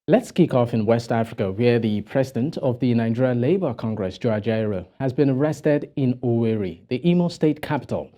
Let's kick off in West Africa, where the president of the Nigerian Labour Congress, Joe Ajaero, has been arrested in Owerri, the Imo State capital.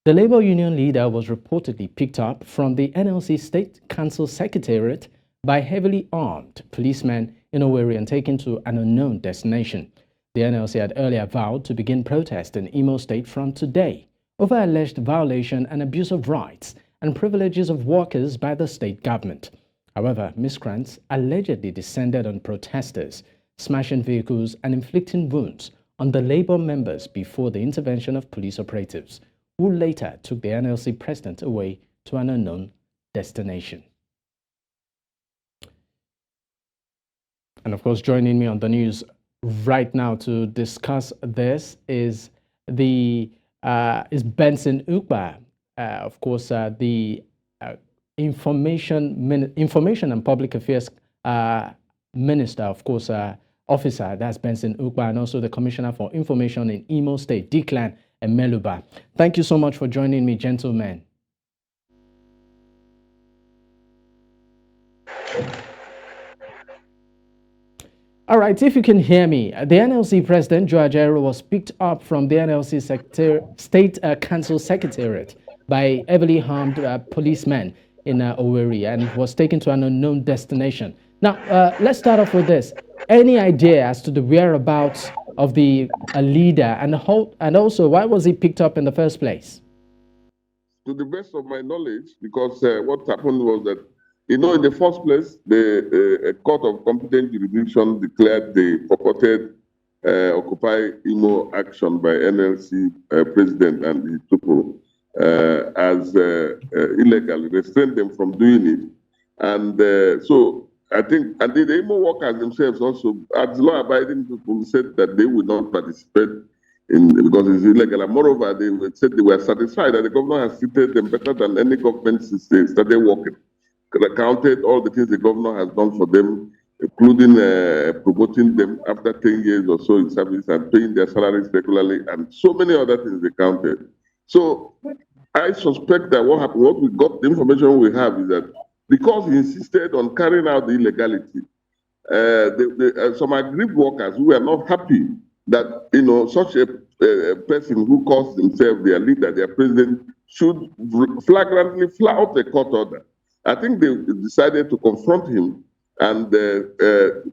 The labor union leader was reportedly picked up from the NLC State Council Secretariat by heavily armed policemen in Owerri and taken to an unknown destination. The NLC had earlier vowed to begin protest in Imo State from today over alleged violation and abuse of rights and privileges of workers by the state government. However, miscreants allegedly descended on protesters, smashing vehicles and inflicting wounds on the labor members before the intervention of police operatives, who later took the NLC president away to an unknown destination. And of course, joining me on the news right now to discuss this is Benson Upah, of course, the Information and Public Affairs Minister, of course, officer, that's Benson Upah, and also the Commissioner for Information in Imo State, Declan and Emeluba. Thank you so much for joining me, gentlemen. All right, if you can hear me, the NLC President, Joe Ajaero, was picked up from the NLC State Council Secretariat by heavily armed policemen in Owerri and was taken to an unknown destination. Now, let's start off with this. Any idea as to the whereabouts of the leader and also why was he picked up in the first place? To the best of my knowledge, because what happened was that, in the first place, the Court of Competent Jurisdiction declared the purported Occupy Imo action by NLC President and his people as illegal, restrained them from doing it. And so I think, and the Imo workers themselves also, as law-abiding people, said that they would not participate because it's illegal. And moreover, they said they were satisfied that the governor has treated them better than any government since they started working. Counted all the things the governor has done for them, including promoting them after 10 years or so in service and paying their salaries regularly, and so many other things they counted. So I suspect that what happened, what we got, the information we have is that because he insisted on carrying out the illegality, some aggrieved workers who were not happy that such a person who calls himself their leader, their president, should flagrantly flout the court order. I think they decided to confront him and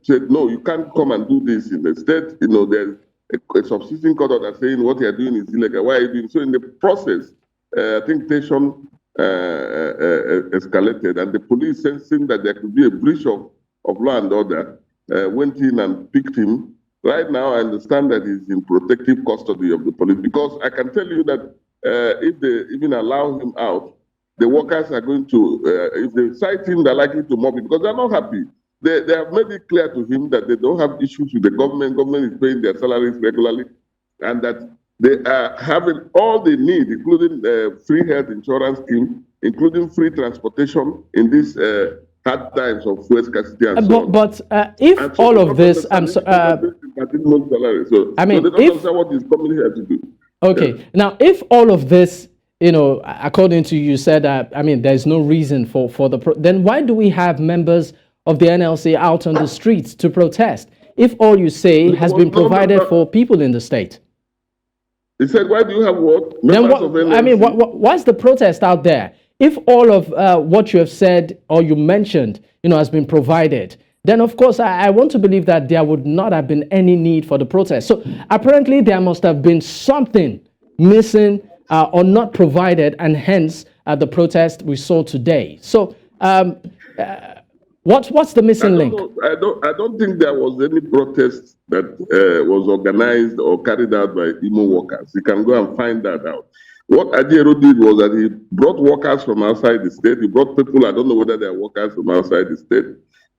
said, no, you can't come and do this. Instead, there's a subsisting court order saying what you're doing is illegal. Why are you doing? So in the process, I think tension escalated, and the police, sensing that there could be a breach of law and order, went in and picked him. Right now, I understand that he's in protective custody of the police, because I can tell you that if they even allow him out, the workers are going to, if they cite him, they're likely to mob him because they're not happy. They have made it clear to him that they don't have issues with the government. Government is paying their salaries regularly, and that they are having all they need, including free health insurance scheme, including free transportation in these hard times of fuel scarcity and so on. But if and so all of this, I mean, so they don't understand what he's coming here to do. Okay, yeah. Now if all of this, according to you said that, I mean, there's no reason for then why do we have members of the NLC out on the streets to protest if all you say has been provided for people in the state? He said, why do you have what? Then what, I mean, what's the protest out there? If all of what you have said or you mentioned, has been provided, then of course I want to believe that there would not have been any need for the protest. So apparently there must have been something missing or not provided, and hence the protest we saw today. So what's the missing link? I don't think there was any protest that was organized or carried out by Imo workers. You can go and find that out. What Ajaero did was that he brought workers from outside the state. He brought people, I don't know whether they are workers from outside the state.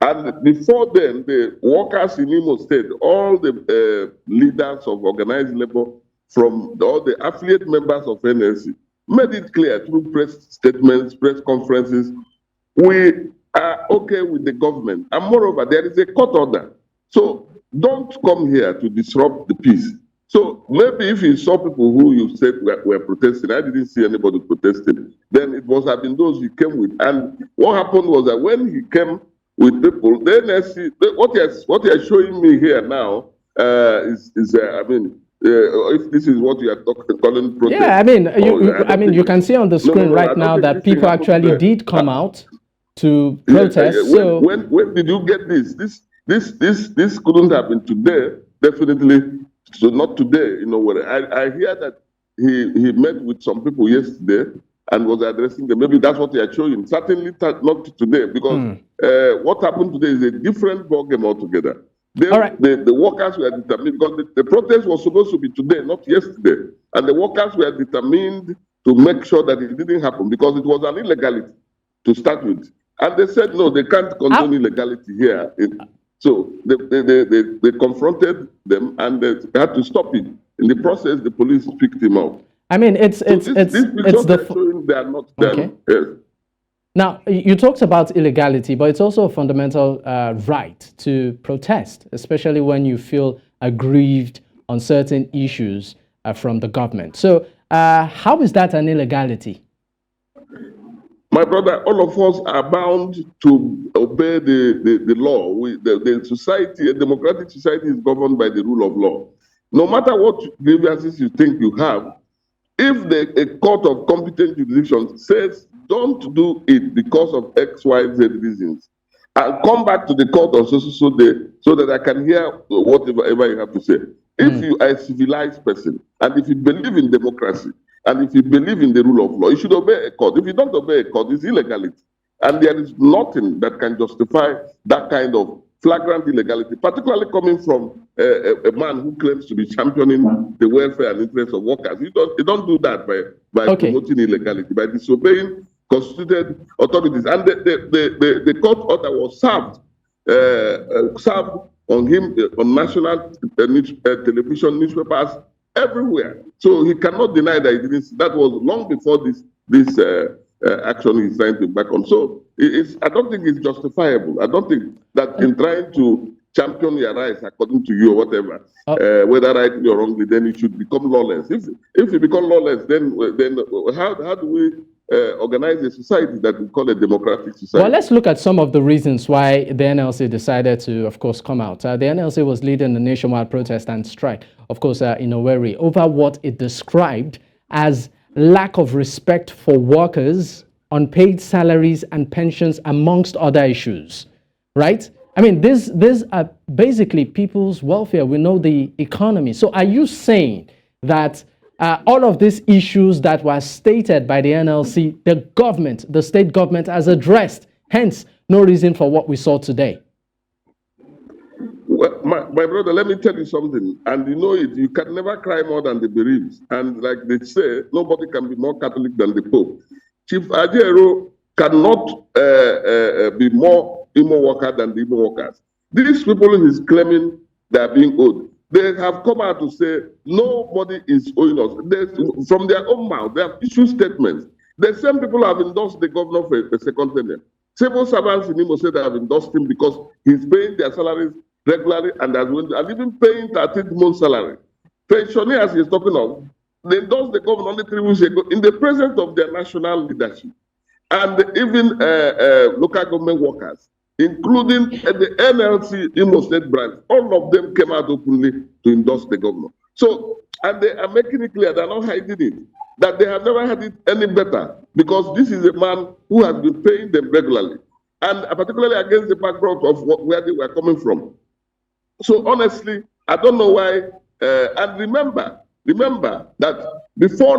And before then, the workers in Imo State, all the leaders of organized labor from all the affiliate members of NLC, made it clear through press statements, press conferences, we are okay with the government. And moreover, there is a court order. So don't come here to disrupt the peace. So maybe if you saw people who you said were protesting, I didn't see anybody protesting, then it must have been those he came with. And what happened was that when he came with people. The NLC, what you're showing me here now if this is what you are calling protest. Yeah, you can see on the screen right now that people actually did come out to protest. So when did you get this? This couldn't have been today, definitely. So not today, I hear that he met with some people yesterday and was addressing them. Maybe that's what they are showing. Certainly not today, because what happened today is a different ballgame altogether. The workers were determined, because the protest was supposed to be today, not yesterday. And the workers were determined to make sure that it didn't happen, because it was an illegality to start with. And they said, no, they can't condone illegality here. So they confronted them and they had to stop it. In the process, the police picked him up. I mean, it's showing they are not them. Okay. Yes. Now, you talked about illegality, but it's also a fundamental right to protest, especially when you feel aggrieved on certain issues from the government. So how is that an illegality? My brother, all of us are bound to obey the law. The society, a democratic society, is governed by the rule of law. No matter what grievances you think you have, if a court of competent jurisdiction says don't do it because of X, Y, Z reasons, I'll come back to the court on so day so that I can hear whatever you have to say. If you are a civilized person, and if you believe in democracy, and if you believe in the rule of law, you should obey a court. If you don't obey a court, it's illegality. And there is nothing that can justify that kind of flagrant illegality, particularly coming from a man who claims to be championing the welfare and interests of workers. You don't do that by promoting illegality, by disobeying constituted authorities. And the court order was served on him on national television, newspapers, everywhere. So he cannot deny that he didn't. That was long before this action he's trying to back on. So I don't think it's justifiable. I don't think that in trying to champion your rights according to you or whatever, whether rightly or wrongly, then it should become lawless. If it becomes lawless, then how do we organize a society that we call a democratic society? Well, let's look at some of the reasons why the NLC decided to, of course, come out. The NLC was leading a nationwide protest and strike, of course, in Owerri, over what it described as lack of respect for workers, unpaid salaries and pensions, amongst other issues, right? I mean, these are basically people's welfare. We know the economy. So are you saying that all of these issues that were stated by the NLC, the government, the state government has addressed, hence no reason for what we saw today? Well, my brother, let me tell you something, and you know it, you can never cry more than the bereaved. And like they say, nobody can be more Catholic than the Pope. Chief Adegboye cannot be more Imo worker than the Imo workers. These people he's claiming they are being owed, they have come out to say nobody is owing us. From their own mouth, they have issued statements. The same people have endorsed the governor for a second tenure. Civil servants in Imo State have endorsed him because he's paying their salaries regularly and even paying 13th month salary. Pensioners he's talking of, they endorsed the governor only 3 weeks ago in the presence of their national leadership. And even local government workers, including the NLC Imo State branch, all of them came out openly to endorse the governor. So, and they are making it clear, they're not hiding it, that they have never had it any better, because this is a man who has been paying them regularly, and particularly against the background of where they were coming from. So honestly, I don't know why. And remember that before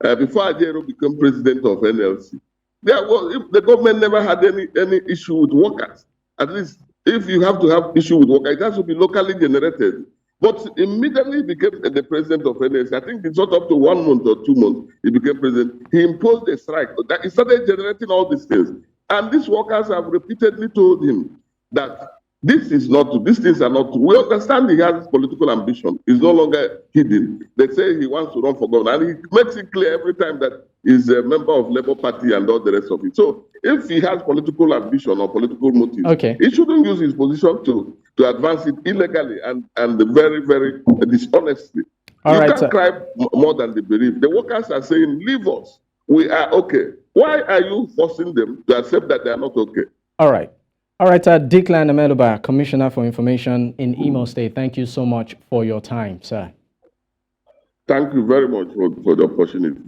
Adegboye became president of NLC, the government never had any issue with workers. At least if you have to have issue with workers, it has to be locally generated. But immediately he became the president of NLC. I think it's not up to 1 month or 2 months he became president. He imposed a strike. He started generating all these things. And these workers have repeatedly told him that these things are not true. We understand he has political ambition. It's no longer hidden. They say he wants to run for governor, and he makes it clear every time that he's a member of Labour Party and all the rest of it. So if he has political ambition or political motive, he shouldn't use his position to advance it illegally and very, very dishonestly. You can't cry more than the bereaved. The workers are saying, leave us. We are okay. Why are you forcing them to accept that they are not okay? All right. All right, Declan Emeluba, Commissioner for Information in Imo State. Thank you so much for your time, sir. Thank you very much for the opportunity.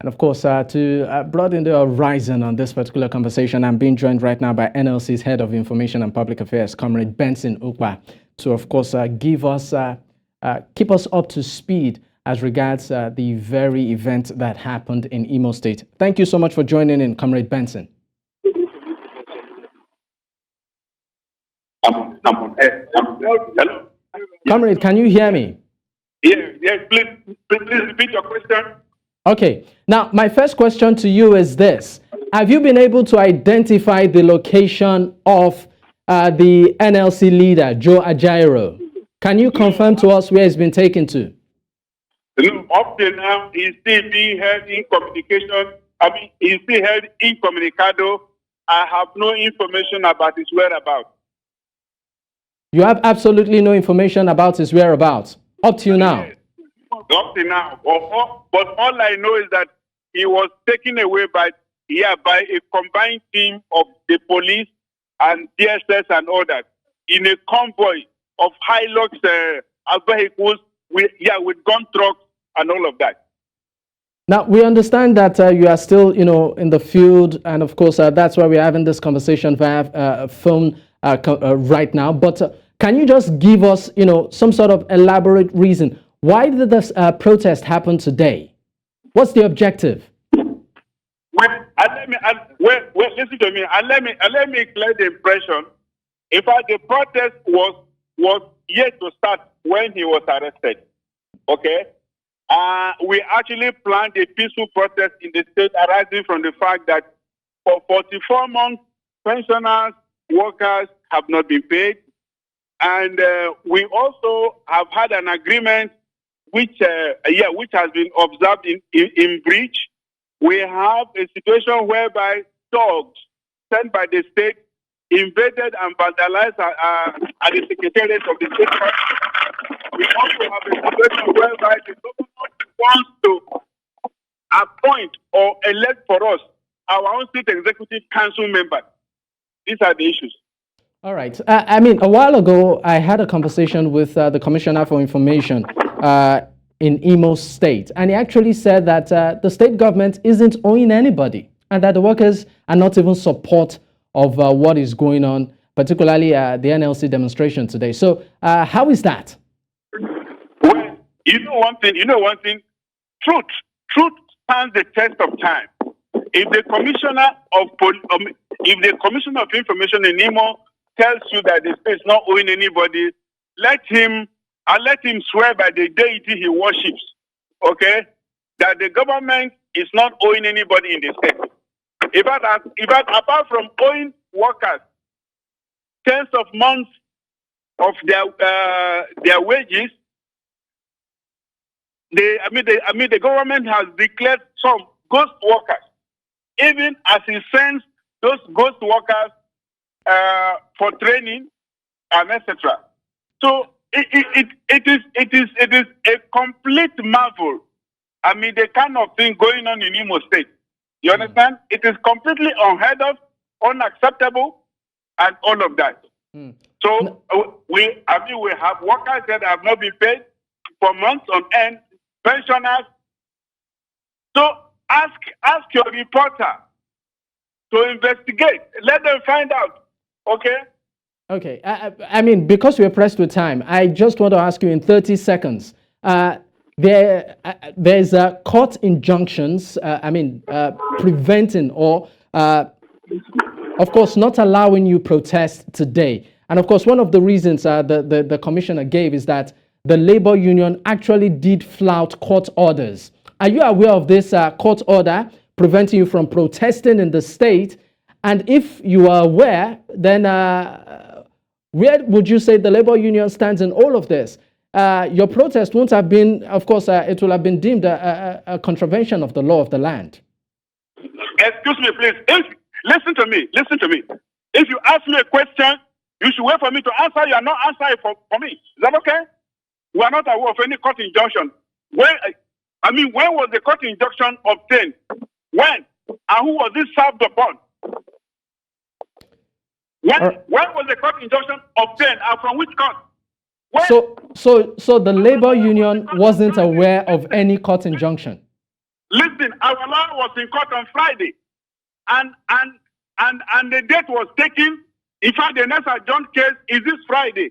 And of course, to broaden the horizon on this particular conversation, I'm being joined right now by NLC's Head of Information and Public Affairs, Comrade Benson Upah, to, of course, keep us up to speed as regards the very event that happened in Imo State. Thank you so much for joining in, Comrade Benson. Hello. Comrade, can you hear me? Yes, please repeat your question. Okay. Now, my first question to you is this. Have you been able to identify the location of the NLC leader, Joe Ajaero? Can you confirm to us where he's been taken to? Up till now, he's still being held in communication. He's still held incommunicado. I have no information about his whereabouts. You have absolutely no information about his whereabouts up till now? Yes. Up till now. But all I know is that he was taken away by a combined team of the police and DSS and all that in a convoy of Hilux vehicles with gun trucks and all of that. Now, we understand that you are still, in the field, and of course, that's why we're having this conversation via phone right now. But can you just give us, some sort of elaborate reason? Why did this protest happen today? What's the objective? Listen to me. Let me clear the impression. In fact, the protest was yet to start when he was arrested. Okay? We actually planned a peaceful protest in the state arising from the fact that for 44 months, pensioners, workers have not been paid. And we also have had an agreement which has been observed in breach. We have a situation whereby dogs sent by the state invaded and vandalized at the secretariat of the state. We also have a situation whereby the government wants to appoint or elect for us our own state executive council members. These are the issues. All right. A while ago, I had a conversation with the Commissioner for Information in Imo State, and he actually said that the state government isn't owing anybody and that the workers are not even support of what is going on, particularly the NLC demonstration today. So how is that? Well, you know one thing, truth stands the test of time. If the Commissioner of Information in Imo tells you that the state is not owing anybody, let him swear by the deity he worships, okay, that the government is not owing anybody in the state. In fact, apart from owing workers tens of months of their wages, the government has declared some ghost workers, even as he sends those ghost workers for training and etc. So it is a complete marvel. The kind of thing going on in Imo State. You understand? It is completely unheard of, unacceptable, and all of that. So we have workers that have not been paid for months on end, pensioners. So ask your reporter to investigate. Let them find out. Okay? Okay. Because we're pressed with time, I just want to ask you in 30 seconds. There's court injunctions, preventing or, of course, not allowing you protest today. And of course, one of the reasons the commissioner gave is that the labor union actually did flout court orders. Are you aware of this court order preventing you from protesting in the state? And if you are aware, then where would you say the labor union stands in all of this? Your protest won't have been, of course, it will have been deemed a contravention of the law of the land. Excuse me, please. Listen to me. If you ask me a question, you should wait for me to answer. You are not answering for me. Is that okay? We are not aware of any court injunction. When was the court injunction obtained? When? And who was it served upon? When was the court injunction obtained and from which court? When, So the labor union wasn't aware of any court injunction. Listen, our lawyer was in court on Friday, and the date was taken. In fact, the next adjourned case is this Friday.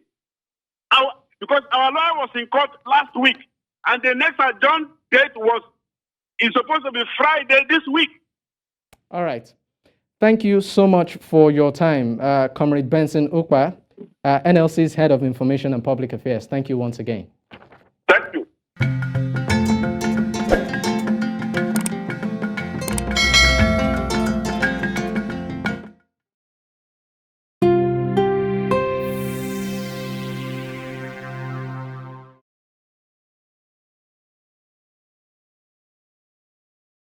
Because our lawyer was in court last week, and the next adjourned date is supposed to be Friday this week. All right. Thank you so much for your time, Comrade Benson Upah, NLC's Head of Information and Public Affairs. Thank you once again.